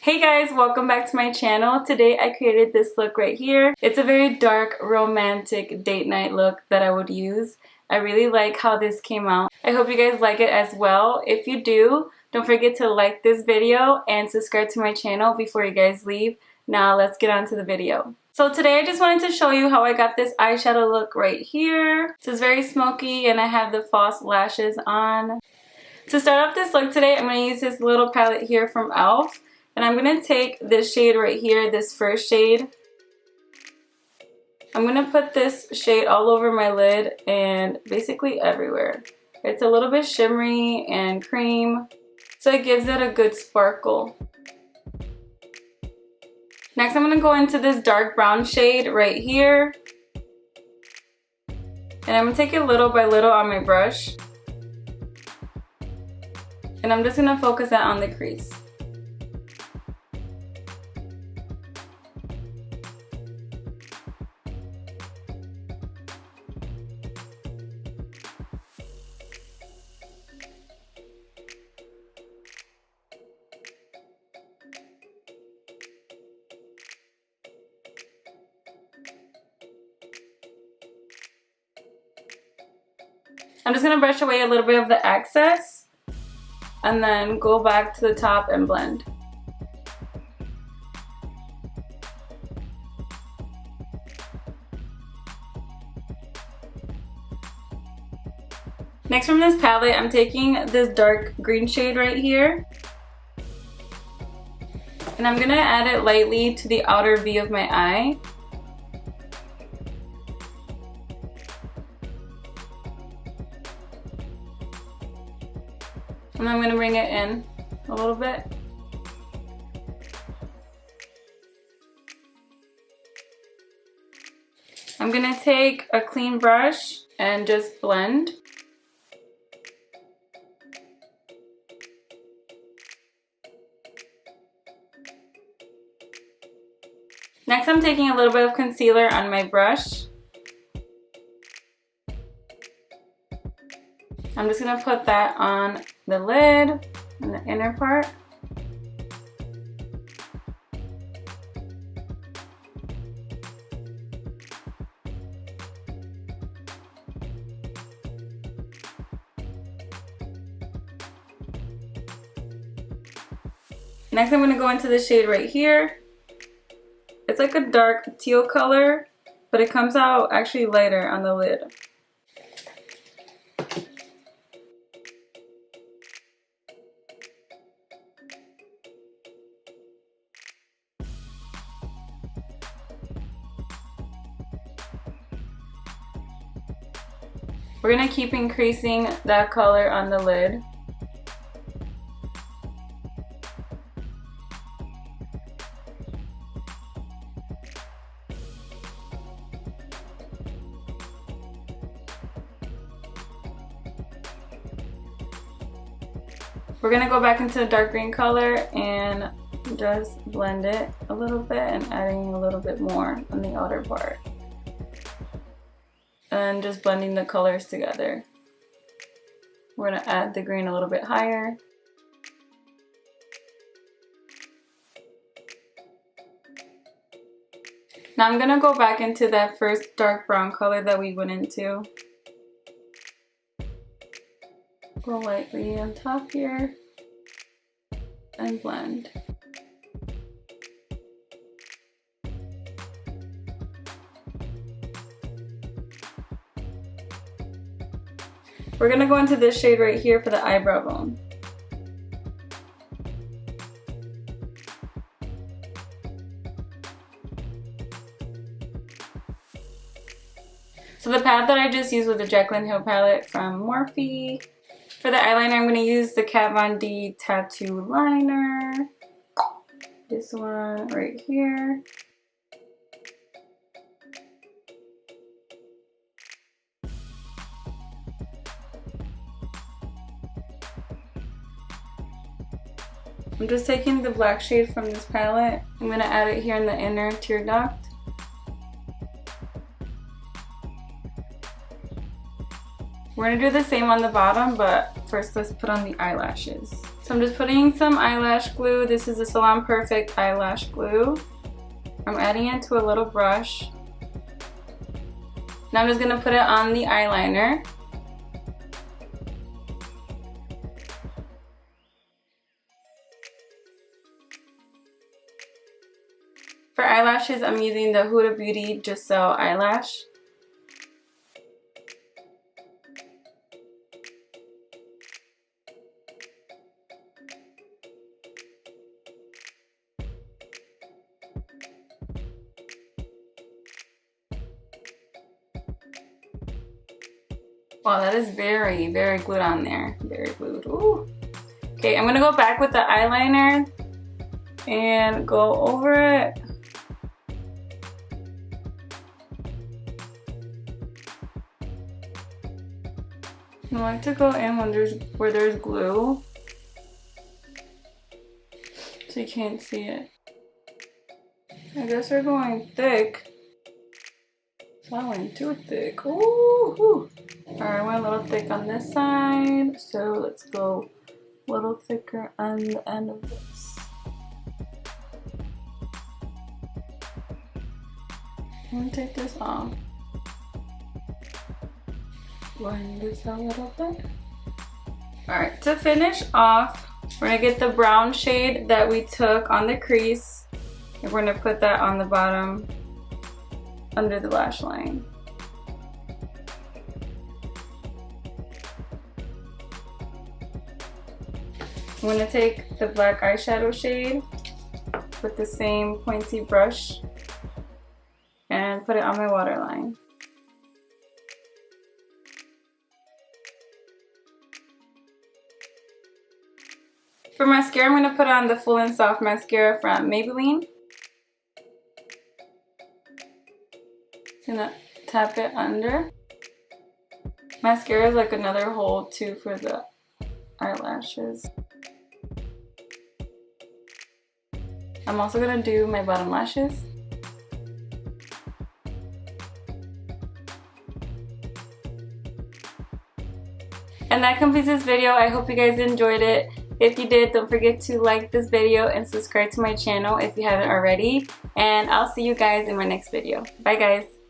Hey guys, welcome back to my channel. Today I created this look right here. It's a very dark, romantic date night look that I would use. I really like how this came out. I hope you guys like it as well. If you do, don't forget to like this video and subscribe to my channel before you guys leave. Now let's get on to the video. So today I just wanted to show you how I got this eyeshadow look right here. This is very smoky and I have the false lashes on. To start off this look today, I'm going to use this little palette here from e.l.f. And I'm going to take this shade right here, this first shade. I'm going to put this shade all over my lid and basically everywhere. It's a little bit shimmery and cream, so it gives it a good sparkle. Next, I'm going to go into this dark brown shade right here. And I'm going to take it little by little on my brush. And I'm just going to focus that on the crease. I'm just going to brush away a little bit of the excess and then go back to the top and blend. Next, from this palette, I'm taking this dark green shade right here. And I'm going to add it lightly to the outer V of my eye. And I'm going to bring it in a little bit. I'm going to take a clean brush and just blend. Next, I'm taking a little bit of concealer on my brush. I'm just going to put that on the lid and the inner part. Next, I'm going to go into the shade right here. It's like a dark teal color, but it comes out actually lighter on the lid. We're going to keep increasing that color on the lid. We're going to go back into the dark green color and just blend it a little bit and adding a little bit more on the outer part. And just blending the colors together. We're going to add the green a little bit higher. Now I'm going to go back into that first dark brown color that we went into. Go lightly on top here and blend. We're going to go into this shade right here for the eyebrow bone. So the palette that I just used was the Jacklyn Hill palette from Morphe. For the eyeliner, I'm going to use the Kat Von D Tattoo Liner. This one right here. I'm just taking the black shade from this palette. I'm going to add it here in the inner tear duct. We're gonna do the same on the bottom, but first let's put on the eyelashes. So I'm just putting some eyelash glue. This is the Salon Perfect eyelash glue. I'm adding it to a little brush. Now I'm just gonna put it on the eyeliner. For eyelashes, I'm using the Huda Beauty Giselle eyelash. Wow, that is very, very glued on there. Very glued. Ooh. Okay, I'm gonna go back with the eyeliner and go over it. I like to go in when where there's glue, so you can't see it. I guess they're going thick. That went too thick. Ooh. Alright, I went a little thick on this side, so let's go a little thicker on the end of this. I'm gonna take this off. Blend this a little bit. Alright, to finish off, we're gonna get the brown shade that we took on the crease, and we're gonna put that on the bottom under the lash line. I'm gonna take the black eyeshadow shade with the same pointy brush and put it on my waterline. For mascara, I'm going to put on the Full and Soft mascara from Maybelline. Just gonna tap it under. Mascara is like another hold too for the eyelashes. I'm also gonna do my bottom lashes. And that completes this video. I hope you guys enjoyed it. If you did, don't forget to like this video and subscribe to my channel if you haven't already. And I'll see you guys in my next video. Bye guys.